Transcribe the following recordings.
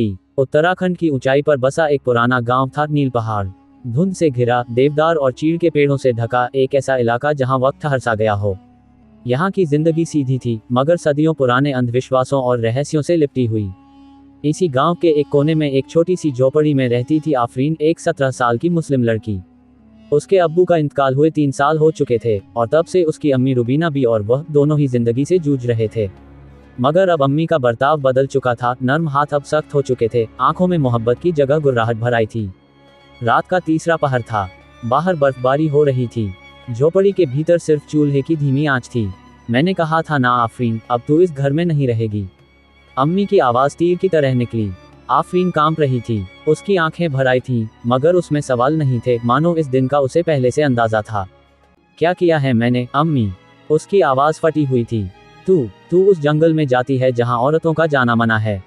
उत्तराखंड की ऊंचाई पर बसा एक पुराना गांव था नील पहाड़। धुंध से घिरा, देवदार और चीड़ के पेड़ों से ढका एक ऐसा इलाका जहां वक्त ठहर सा गया हो। यहाँ की जिंदगी सीधी थी, मगर सदियों पुराने अंधविश्वासों और रहस्यों से लिपटी हुई। इसी गांव के एक कोने में एक छोटी सी झोपड़ी में रहती थी आफरीन, एक 17 साल की मुस्लिम लड़की। उसके अब्बू का इंतकाल हुए 3 साल हो चुके थे और तब से उसकी अम्मी रुबीना भी और वह दोनों ही जिंदगी से जूझ रहे थे। मगर अब अम्मी का बर्ताव बदल चुका था, नर्म हाथ अब सख्त हो चुके थे, आंखों में मोहब्बत की जगह गुर्राहट भर आई थी। रात का तीसरा पहर था, बाहर बर्फबारी हो रही थी। झोपड़ी के भीतर सिर्फ चूल्हे की धीमी आंच थी। मैंने कहा था ना आफरीन, अब तू इस घर में नहीं रहेगी। अम्मी की आवाज़ तीर की तरह निकली। आफरीन कांप रही थी, उसकी आंखें भर आई थीं, मगर उसमें सवाल नहीं थे, मानो इस दिन का उसे पहले से अंदाजा था। क्या किया है मैंने अम्मी? उसकी आवाज़ फटी हुई थी। तू उस जंगल में जाती है जहां औरतों का जाना मना है।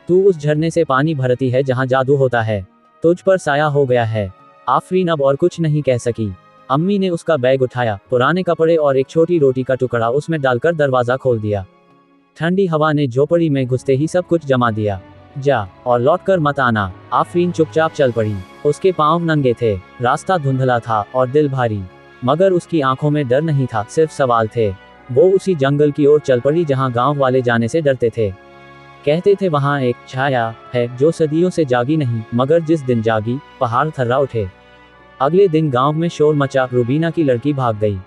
तू उस झरने से पानी भरती है जहां जादू होता है। तुझ पर साया हो गया है। आफरीन अब और कुछ नहीं कह सकी। अम्मी ने उसका बैग उठाया, पुराने कपड़े और एक छोटी रोटी का टुकड़ा उसमें डालकर दरवाज़ा खोल दिया। ठंडी हवा ने झोपड़ी में घुसते ही सब कुछ जमा दिया। जा और लौटकर मत आना। आफरीन चुपचाप चल पड़ी। उसके पांव नंगे थे, रास्ता धुंधला था और दिल भारी, मगर उसकी आंखों में डर नहीं था, सिर्फ सवाल थे। वो उसी जंगल की ओर चल पड़ी जहां गांव वाले जाने से डरते थे। कहते थे वहां एक छाया है जो सदियों से जागी नहीं, मगर जिस दिन जागी पहाड़ थर्रा उठे। अगले दिन गांव में शोर मचा, रुबीना की लड़की भाग गई।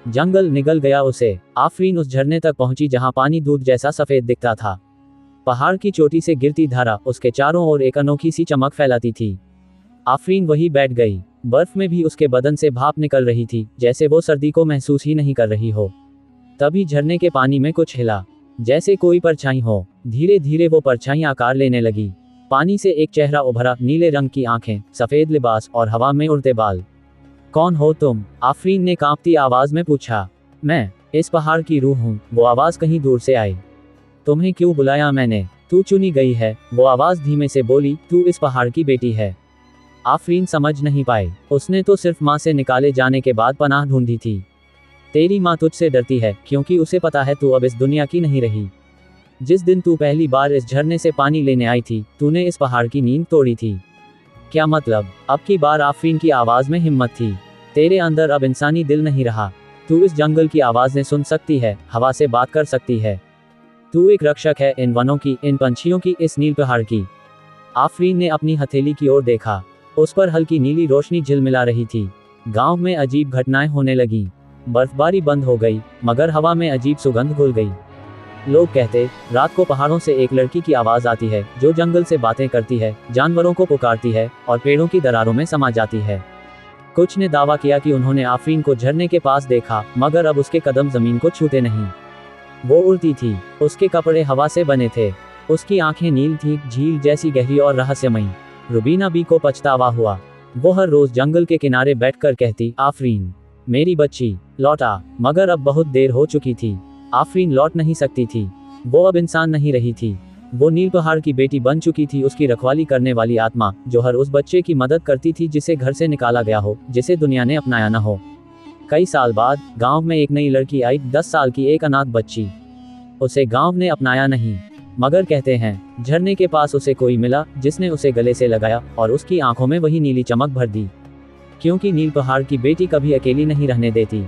जंगल निगल गया उसे। आफरीन उस झरने तक पहुंची जहां पानी दूध जैसा सफेद दिखता था। पहाड़ की चोटी से गिरती धारा उसके चारों ओर एक अनोखी सी चमक फैलाती थी। आफरीन वहीं बैठ गई। बर्फ में भी उसके बदन से भाप निकल रही थी, जैसे वो सर्दी को महसूस ही नहीं कर रही हो। तभी झरने के पानी में कुछ हिला, जैसे कोई परछाई हो। धीरे धीरे वो परछाई आकार लेने लगी। पानी से एक चेहरा उभरा, नीले रंग की आंखें, सफेद लिबास और हवा में उड़ते बाल। कौन हो तुम? आफरीन ने कांपती आवाज में पूछा। मैं इस पहाड़ की रूह हूँ, वो आवाज कहीं दूर से आई। तुम्हें क्यों बुलाया मैंने? तू चुनी गई है, वो आवाज धीमे से बोली। तू इस पहाड़ की बेटी है। आफरीन समझ नहीं पाई। उसने तो सिर्फ माँ से निकाले जाने के बाद पनाह ढूंढी थी। तेरी माँ तुझसे डरती है, क्योंकि उसे पता है तू अब इस दुनिया की नहीं रही। जिस दिन तू पहली बार इस झरने से पानी लेने आई थी, तूने इस पहाड़ की नींद तोड़ी थी। क्या मतलब? अब की बार आफरीन की आवाज में हिम्मत थी। तेरे अंदर अब इंसानी दिल नहीं रहा। तू इस जंगल की आवाज़ें सुन सकती है, हवा से बात कर सकती है। तू एक रक्षक है, इन वनों की, इन पंछियों की, इस नील पहाड़ की। आफरीन ने अपनी हथेली की ओर देखा। उस पर हल्की नीली रोशनी झिलमिला रही थी। गांव में अजीब घटनाएं होने लगीं। बर्फबारी बंद हो गई, मगर हवा में अजीब सुगंध घुल गई। लोग कहते, रात को पहाड़ों से एक लड़की की आवाज़ आती है जो जंगल से बातें करती है, जानवरों को पुकारती है और पेड़ों की दरारों में समा जाती है। कुछ ने दावा किया कि उन्होंने आफरीन को झरने के पास देखा, मगर अब उसके कदम जमीन को छूते नहीं। वो उड़ती थी, उसके कपड़े हवा से बने थे, उसकी आंखें नील थीं, झील जैसी गहरी और रहस्यमयी। रुबीना बी को पछतावा हुआ। वो हर रोज जंगल के किनारे बैठकर कहती, आफरीन मेरी बच्ची लौटा, मगर अब बहुत देर हो चुकी थी। आफरीन लौट नहीं सकती थी। वो अब इंसान नहीं रही थी। वो नील पहाड़ की बेटी बन चुकी थी, उसकी रखवाली करने वाली आत्मा, जो हर उस बच्चे की मदद करती थी जिसे घर से निकाला गया हो, जिसे दुनिया ने अपनाया न हो। कई साल बाद गांव में एक नई लड़की आई, 10 साल की एक अनाथ बच्ची। उसे गांव ने अपनाया नहीं, मगर कहते हैं झरने के पास उसे कोई मिला जिसने उसे गले से लगाया और उसकी आंखों में वही नीली चमक भर दी। क्योंकि नील पहाड़ की बेटी कभी अकेली नहीं रहने देती।